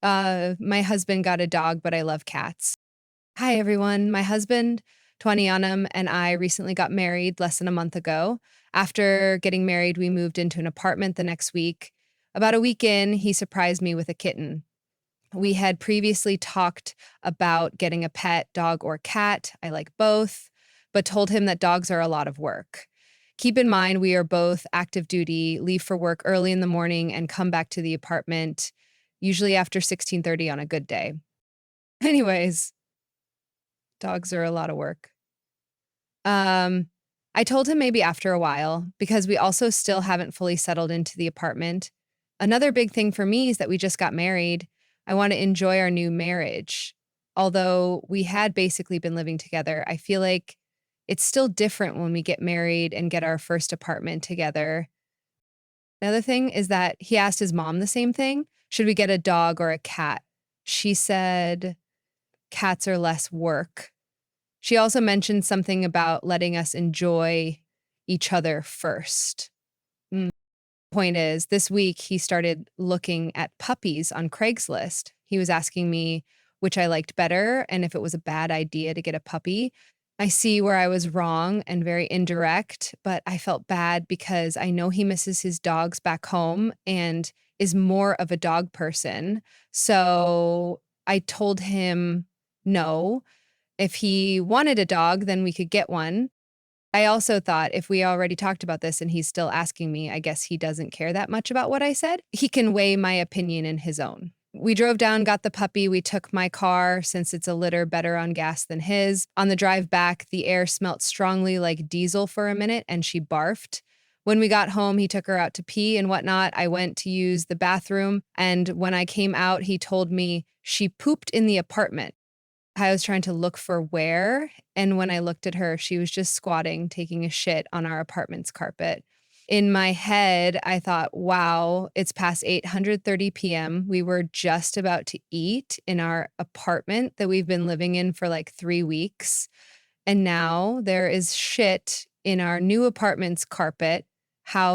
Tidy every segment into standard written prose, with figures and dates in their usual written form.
My husband got a dog, but I love cats. Hi, everyone. My husband, 20 on him, and I recently got married less than a month ago. After getting married, we moved into an apartment the next week. About a week in, he surprised me with a kitten. We had previously talked about getting a pet, dog or cat. I like both, but told him that dogs are a lot of work. Keep in mind, we are both active duty, leave for work early in the morning, and come back to the apartment usually after 16:30 on a good day. Anyways, dogs are a lot of work. Um, I told him maybe after a while because we also still haven't fully settled into the apartment. Another big thing for me is that we just got married. I want to enjoy our new marriage. Although we had basically been living together, I feel like it's still different when we get married and get our first apartment together. Another thing is that he asked his mom the same thing. Should we get a dog or a cat? She said cats are less work. She also mentioned something about letting us enjoy each other first. Mm. Point is, this week he started looking at puppies on Craigslist. He was asking me which I liked better and if it was a bad idea to get a puppy. I see where I was wrong and very indirect, but I felt bad because I know he misses his dogs back home and is more of a dog person. So I told him no. If he wanted a dog, then we could get one. I also thought if we already talked about this and he's still asking me, I guess he doesn't care that much about what I said. He can weigh my opinion in his own. We drove down, got the puppy. We took my car since it's a litter better on gas than his. On the drive back, the air smelt strongly like diesel for a minute and she barfed. When we got home, he took her out to pee and whatnot. I went to use the bathroom. And when I came out, he told me she pooped in the apartment. I was trying to look for where, and when I looked at her, she was just squatting, taking a shit on our apartment's carpet. In my head, I thought, wow, it's past 8:30 p.m. We were just about to eat in our apartment that we've been living in for like 3 weeks, and now there is shit in our new apartment's carpet. How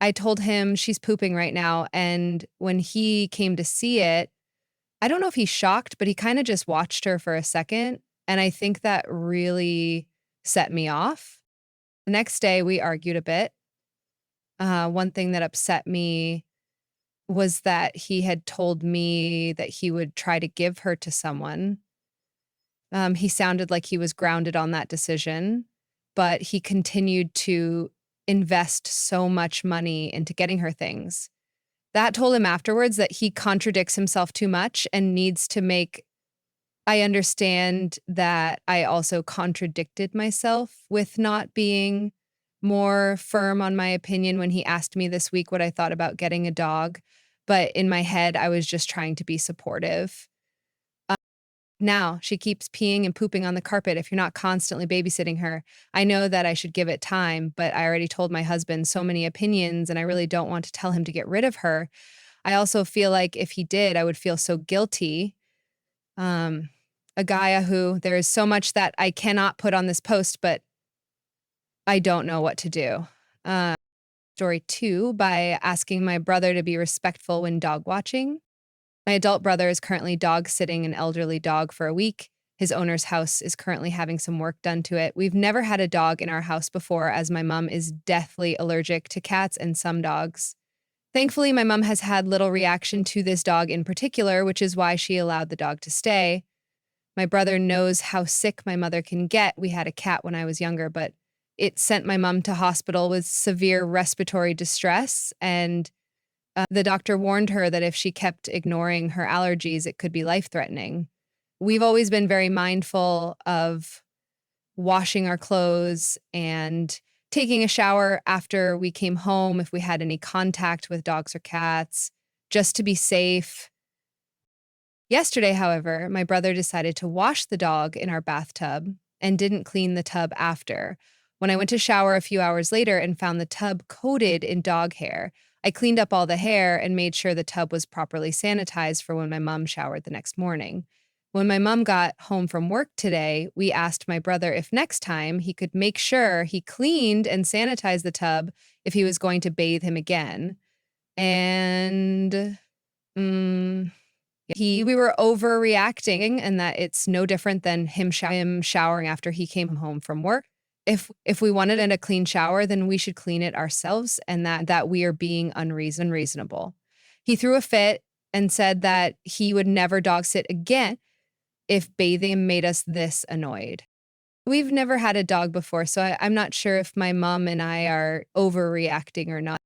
I told him she's pooping right now, and when he came to see it, I don't know if he's shocked, but he kinda just watched her for a second, and I think that really set me off. The next day, we argued a bit. One thing that upset me was that he had told me that he would try to give her to someone. He sounded like he was grounded on that decision, but he continued to invest so much money into getting her things. That told him afterwards that he contradicts himself too much and needs to make I understand that I also contradicted myself with not being more firm on my opinion when he asked me this week what I thought about getting a dog, but in my head, I was just trying to be supportive. Now she keeps peeing and pooping on the carpet if you're not constantly babysitting her. I know that I should give it time, but I already told my husband so many opinions and I really don't want to tell him to get rid of her. I also feel like if he did, I would feel so guilty. Um, a guy who there is so much that I cannot put on this post, but I don't know what to do. Uh, Story 2 by asking my brother to be respectful when dog watching. My adult brother is currently dog sitting an elderly dog for a week. His owner's house is currently having some work done to it. We've never had a dog in our house before, as my mom is deathly allergic to cats and some dogs. Thankfully, my mom has had little reaction to this dog in particular, which is why she allowed the dog to stay. My brother knows how sick my mother can get. We had a cat when I was younger, but it sent my mom to hospital with severe respiratory distress. And the doctor warned her that if she kept ignoring her allergies, it could be life threatening. We've always been very mindful of washing our clothes and taking a shower after we came home if we had any contact with dogs or cats, just to be safe. Yesterday, however, my brother decided to wash the dog in our bathtub and didn't clean the tub after. When I went to shower a few hours later and found the tub coated in dog hair, I cleaned up all the hair and made sure the tub was properly sanitized for when my mom showered the next morning. When my mom got home from work today, we asked my brother if next time he could make sure he cleaned and sanitized the tub if he was going to bathe him again. And mm, We were overreacting and that it's no different than him showering after he came home from work. If we wanted a clean shower, then we should clean it ourselves and that we are being unreasonable. He threw a fit and said that he would never dog sit again if bathing made us this annoyed. We've never had a dog before, so I'm not sure if my mom and I are overreacting or not.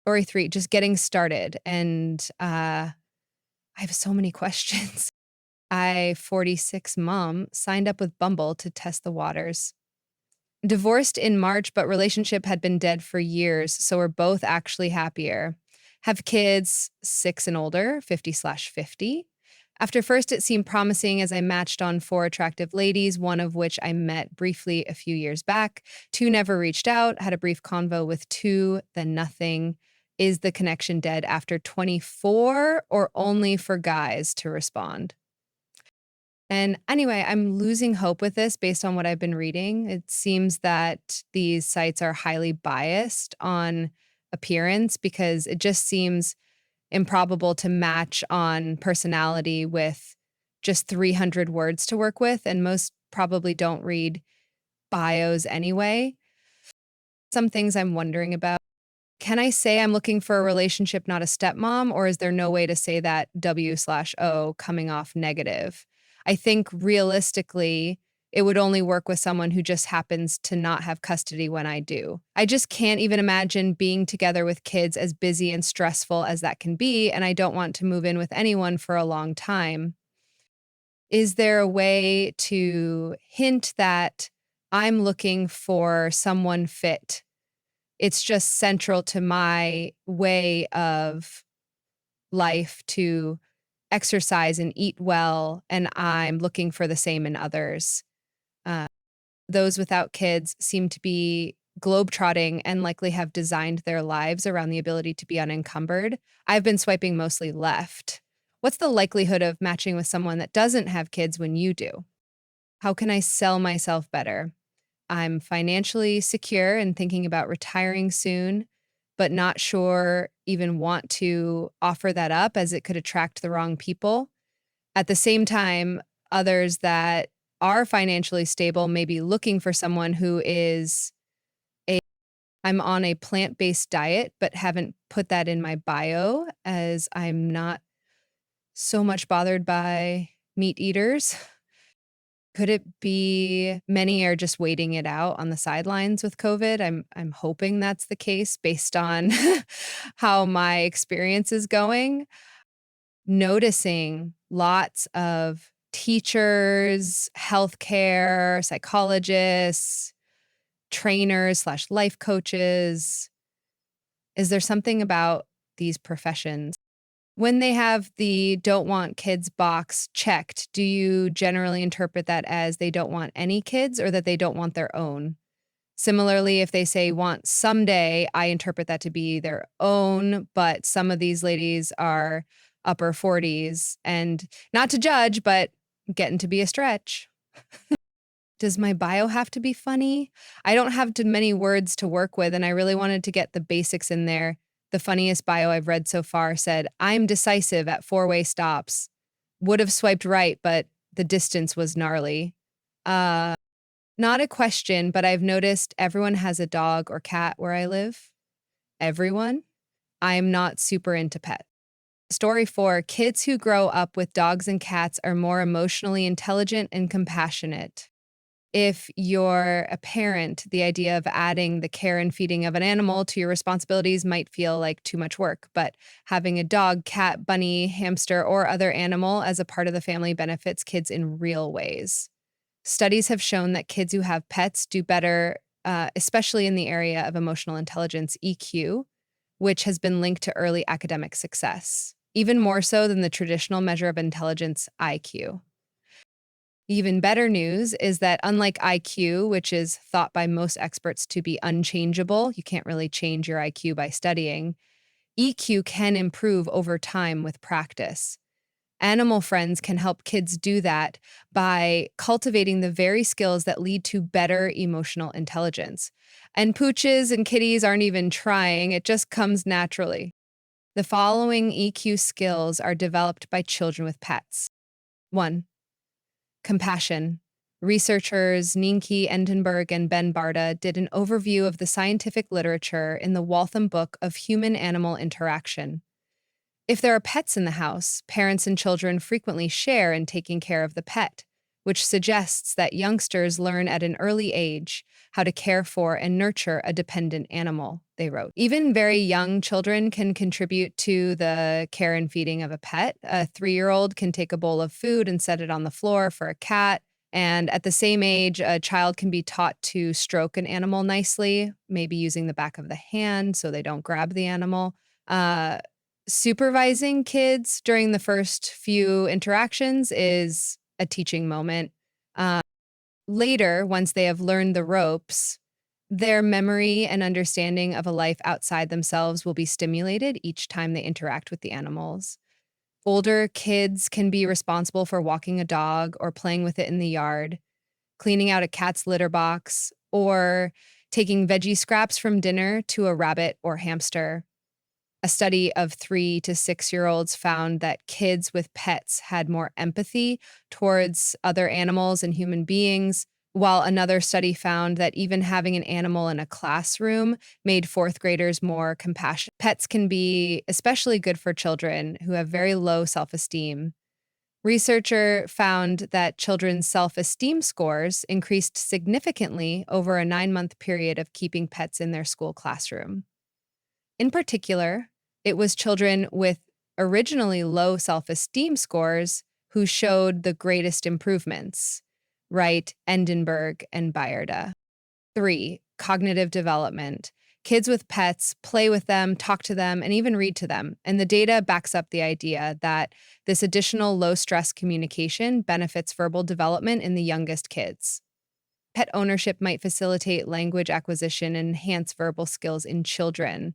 Story 3, just getting started, and, I have so many questions. 46 mom, signed up with Bumble to test the waters. Divorced in March, but relationship had been dead for years, so we're both actually happier. Have kids 6 and older, 50/50. After first it seemed promising as I matched on 4 attractive ladies, one of which I met briefly a few years back. 2 never reached out, had a brief convo with 2, then nothing. Is the connection dead after 24 or only for guys to respond? And anyway, I'm losing hope with this based on what I've been reading. It seems that these sites are highly biased on appearance because it just seems improbable to match on personality with just 300 words to work with. And most probably don't read bios anyway. Some things I'm wondering about. Can I say I'm looking for a relationship, not a stepmom, or is there no way to say that W/O coming off negative? I think realistically, it would only work with someone who just happens to not have custody when I do. I just can't even imagine being together with kids as busy and stressful as that can be, and I don't want to move in with anyone for a long time. Is there a way to hint that I'm looking for someone fit? It's just central to my way of life to exercise and eat well, and I'm looking for the same in others. Uh, those without kids seem to be globetrotting and likely have designed their lives around the ability to be unencumbered. I've been swiping mostly left. What's the likelihood of matching with someone that doesn't have kids when you do? How can I sell myself better? I'm financially secure and thinking about retiring soon, but not sure even want to offer that up as it could attract the wrong people. At the same time, others that are financially stable may be looking for someone who is I'm on a plant-based diet, but haven't put that in my bio as I'm not so much bothered by meat eaters. Could it be many are just waiting it out on the sidelines with COVID? I'm hoping that's the case based on how my experience is going. Noticing lots of teachers, healthcare, psychologists, trainers/life coaches. Is there something about these professions? When they have the don't want kids box checked, do you generally interpret that as they don't want any kids or that they don't want their own? Similarly, if they say want someday, I interpret that to be their own, but some of these ladies are upper 40s and not to judge, but getting to be a stretch. Does my bio have to be funny? I don't have too many words to work with, and I really wanted to get the basics in there. The funniest bio I've read so far said, I'm decisive at 4-way stops. Would have swiped right, but the distance was gnarly. Not a question, but I've noticed everyone has a dog or cat where I live. Everyone. I'm not super into pets. Story 4, kids who grow up with dogs and cats are more emotionally intelligent and compassionate. If you're a parent, the idea of adding the care and feeding of an animal to your responsibilities might feel like too much work, but having a dog, cat, bunny, hamster, or other animal as a part of the family benefits kids in real ways. Studies have shown that kids who have pets do better, especially in the area of emotional intelligence, EQ, which has been linked to early academic success, even more so than the traditional measure of intelligence, IQ. Even better news is that unlike IQ, which is thought by most experts to be unchangeable, you can't really change your IQ by studying, EQ can improve over time with practice. Animal friends can help kids do that by cultivating the very skills that lead to better emotional intelligence. And pooches and kitties aren't even trying, it just comes naturally. The following EQ skills are developed by children with pets. 1. Compassion. Researchers Nienke Entenberg and Ben Barta did an overview of the scientific literature in the Waltham Book of Human-Animal Interaction. If there are pets in the house, parents and children frequently share in taking care of the pet, which suggests that youngsters learn at an early age how to care for and nurture a dependent animal, they wrote. Even very young children can contribute to the care and feeding of a pet. A 3-year-old can take a bowl of food and set it on the floor for a cat. And at the same age, a child can be taught to stroke an animal nicely, maybe using the back of the hand so they don't grab the animal. Uh, Supervising kids during the first few interactions is a teaching moment. Uh, Later, once they have learned the ropes, their memory and understanding of a life outside themselves will be stimulated each time they interact with the animals. Older kids can be responsible for walking a dog or playing with it in the yard, cleaning out a cat's litter box, or taking veggie scraps from dinner to a rabbit or hamster. A study of 3 to 6-year-olds found that kids with pets had more empathy towards other animals and human beings, while another study found that even having an animal in a classroom made fourth graders more compassionate. Pets can be especially good for children who have very low self-esteem. Researcher found that children's self-esteem scores increased significantly over a 9-month period of keeping pets in their school classroom. In particular, it was children with originally low self-esteem scores who showed the greatest improvements, write Endenberg and Bayarda. 3. Cognitive development. Kids with pets play with them, talk to them, and even read to them. And the data backs up the idea that this additional low-stress communication benefits verbal development in the youngest kids. Pet ownership might facilitate language acquisition and enhance verbal skills in children.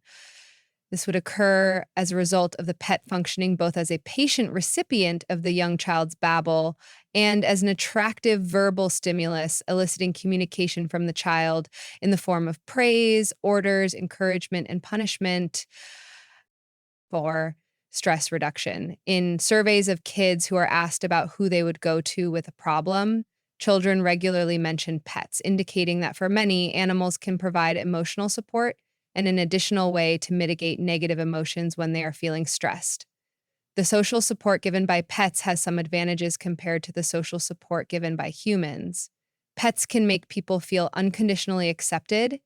This would occur as a result of the pet functioning both as a patient recipient of the young child's babble and as an attractive verbal stimulus, eliciting communication from the child in the form of praise, orders, encouragement, and punishment for stress reduction. In surveys of kids who are asked about who they would go to with a problem, children regularly mention pets, indicating that for many, animals can provide emotional support and an additional way to mitigate negative emotions when they are feeling stressed. The social support given by pets has some advantages compared to the social support given by humans. Pets can make people feel unconditionally accepted,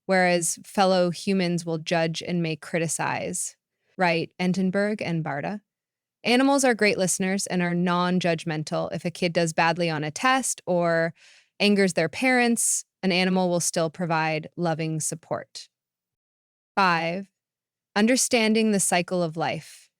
whereas fellow humans will judge and may criticize. Write Entenberg and Barta. Animals are great listeners and are non-judgmental. If a kid does badly on a test or angers their parents, an animal will still provide loving support. 5. Understanding the cycle of life.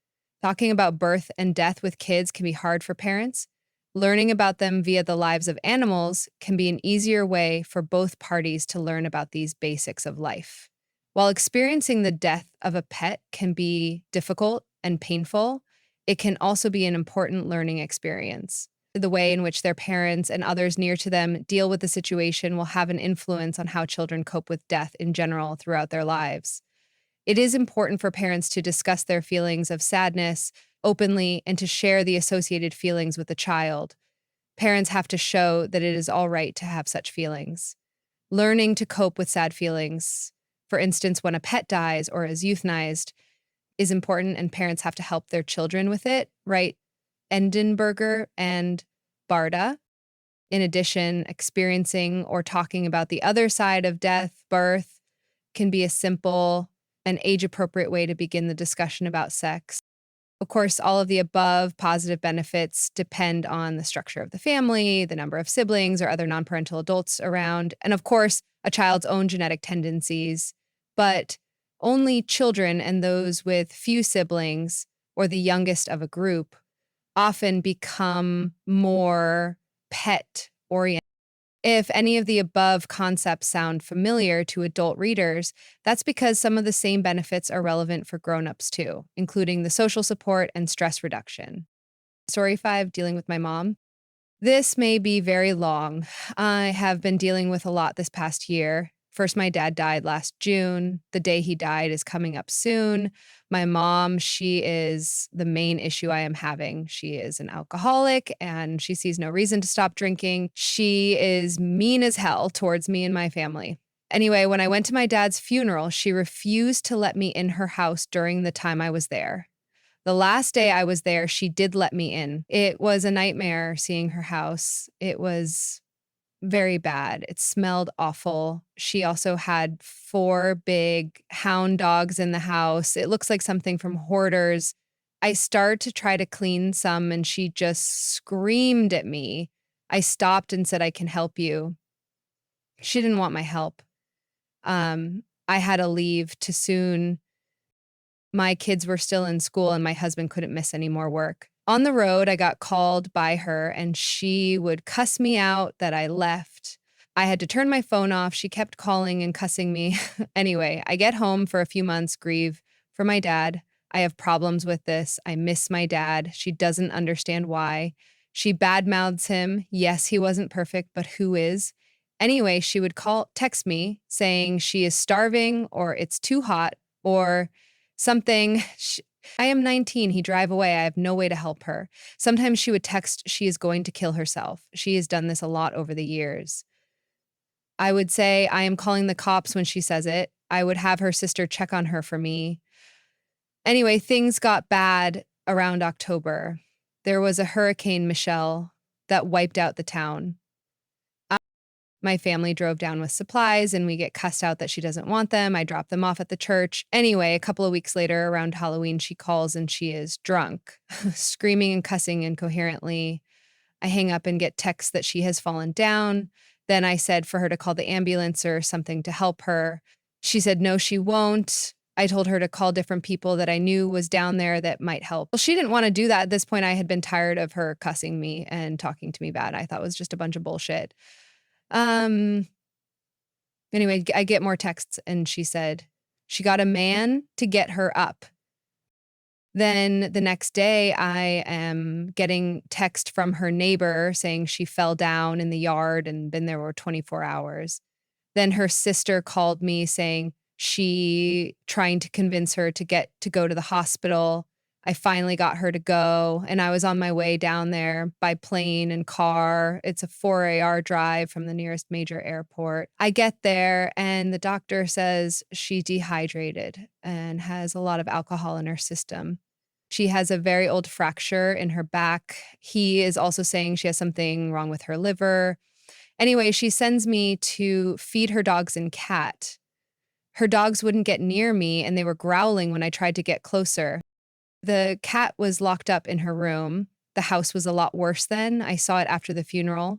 Talking about birth and death with kids can be hard for parents. Learning about them via the lives of animals can be an easier way for both parties to learn about these basics of life. While experiencing the death of a pet can be difficult and painful, it can also be an important learning experience. The way in which their parents and others near to them deal with the situation will have an influence on how children cope with death in general throughout their lives. It is important for parents to discuss their feelings of sadness openly and to share the associated feelings with the child. Parents have to show that it is all right to have such feelings. Learning to cope with sad feelings, for instance, when a pet dies or is euthanized, is important, and parents have to help their children with it, right? Endenberger and Barta. In addition, experiencing or talking about the other side of death, birth, can be a simple and age-appropriate way to begin the discussion about sex. Of course, all of the above positive benefits depend on the structure of the family, the number of siblings or other non-parental adults around, and of course, a child's own genetic tendencies. But only children and those with few siblings or the youngest of a group often become more pet-oriented. If any of the above concepts sound familiar to adult readers, that's because some of the same benefits are relevant for grown-ups too, including the social support and stress reduction. Story 5, dealing with my mom. This may be very long. I have been dealing with a lot this past year. First, my dad died last June. The day he died is coming up soon. My mom, she is the main issue I am having. She is an alcoholic and she sees no reason to stop drinking. She is mean as hell towards me and my family. Anyway, when I went to my dad's funeral, she refused to let me in her house during the time I was there. The last day I was there, she did let me in. It was a nightmare seeing her house. It was very bad. It smelled awful. She also had 4 big hound dogs in the house. It looks like something from Hoarders. I started to try to clean some and she just screamed at me. I stopped and said, "I can help you." She didn't want my help. I had to leave too soon. My kids were still in school and my husband couldn't miss any more work. On the road, I got called by her and she would cuss me out that I left. I had to turn my phone off. She kept calling and cussing me. Anyway, I get home for a few months, grieve for my dad. I have problems with this. I miss my dad. She doesn't understand why. She badmouths him. Yes, he wasn't perfect, but who is? Anyway, she would text me saying she is starving or it's too hot or something. I am 19. He drive away. I have no way to help her. Sometimes she would text she is going to kill herself. She has done this a lot over the years. I would say I am calling the cops when she says it. I would have her sister check on her for me. Anyway, things got bad around October. There was a Hurricane Michelle that wiped out the town. My family drove down with supplies and we get cussed out that she doesn't want them. I drop them off at the church. Anyway, a couple of weeks later around Halloween, she calls and she is drunk, screaming and cussing incoherently. I hang up and get texts that she has fallen down. Then I said for her to call the ambulance or something to help her. She said, no, she won't. I told her to call different people that I knew was down there that might help. Well, she didn't want to do that. At this point, I had been tired of her cussing me and talking to me bad. I thought it was just a bunch of bullshit. Um, anyway, I get more texts and she said she got a man to get her up. Then the next day I am getting text from her neighbor saying she fell down in the yard and been there for 24 hours. Then her sister called me saying she trying to convince her to go to the hospital. I finally got her to go and I was on my way down there by plane and car. It's a 4 hour drive from the nearest major airport. I get there and the doctor says she's dehydrated and has a lot of alcohol in her system. She has a very old fracture in her back. He is also saying she has something wrong with her liver. Anyway, she sends me to feed her dogs and cat. Her dogs wouldn't get near me and they were growling when I tried to get closer. The cat was locked up in her room. The house was a lot worse then. I saw it after the funeral.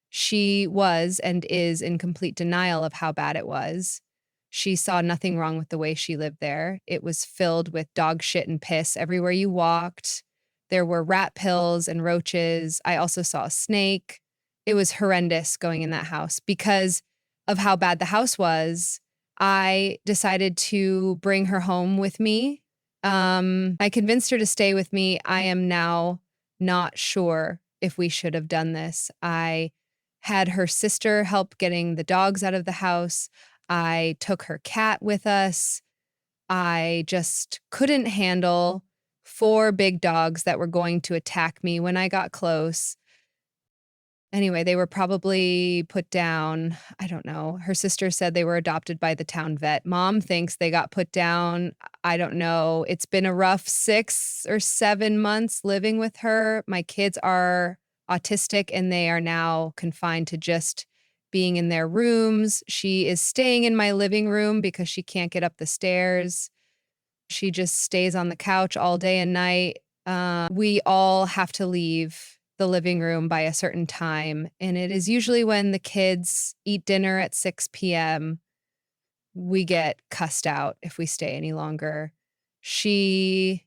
She was and is in complete denial of how bad it was. She saw nothing wrong with the way she lived there. It was filled with dog shit and piss everywhere you walked. There were rat pills and roaches. I also saw a snake. It was horrendous going in that house. Because of how bad the house was, I decided to bring her home with me. I convinced her to stay with me. I am now not sure if we should have done this. I had her sister help getting the dogs out of the house. I took her cat with us. I just couldn't handle 4 big dogs that were going to attack me when I got close. Anyway, they were probably put down. I don't know. Her sister said they were adopted by the town vet. Mom thinks they got put down. I don't know. It's been a rough 6 or 7 months living with her. My kids are autistic and they are now confined to just being in their rooms. She is staying in my living room because she can't get up the stairs. She just stays on the couch all day and night. We all have to leave the living room by a certain time, and it is usually when the kids eat dinner at 6 p.m. We get cussed out if we stay any longer. She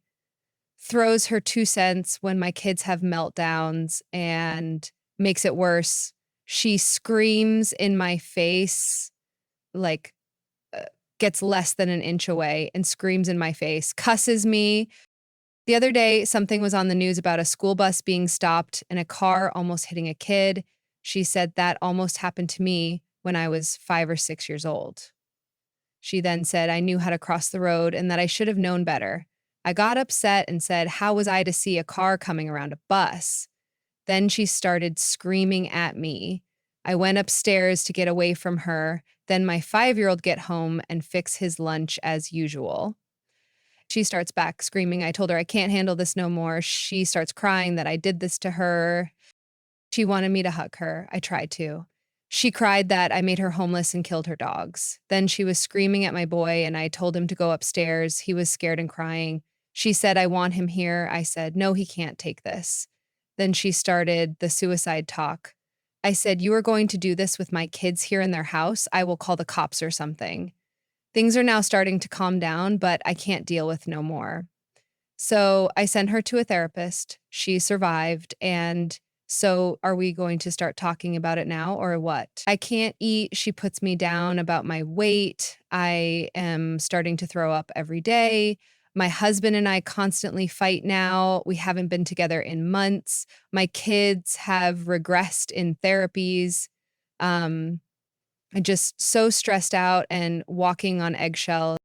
throws her 2 cents when my kids have meltdowns and makes it worse. She screams in my face, like gets less than an inch away and screams in my face, cusses me. The other day, something was on the news about a school bus being stopped and a car almost hitting a kid. She said that almost happened to me. when I was 5 or 6 years old. She then said I knew how to cross the road and that I should have known better. I got upset and said, how was I to see a car coming around a bus? Then she started screaming at me. I went upstairs to get away from her. Then my 5-year-old get home and fix his lunch as usual. She starts back screaming. I told her I can't handle this no more. She starts crying that I did this to her. She wanted me to hug her. I tried to. She cried that I made her homeless and killed her dogs. Then she was screaming at my boy, and I told him to go upstairs. He was scared and crying. She said, I want him here. I said, no, he can't take this. Then she started the suicide talk. I said, you are going to do this with my kids here in their house. I will call the cops or something. Things are now starting to calm down, but I can't deal with no more. So I sent her to a therapist. She survived. And so are we going to start talking about it now or what? I can't eat. She puts me down about my weight. I am starting to throw up every day. My husband and I constantly fight now. We haven't been together in months. My kids have regressed in therapies. I'm just so stressed out and walking on eggshells.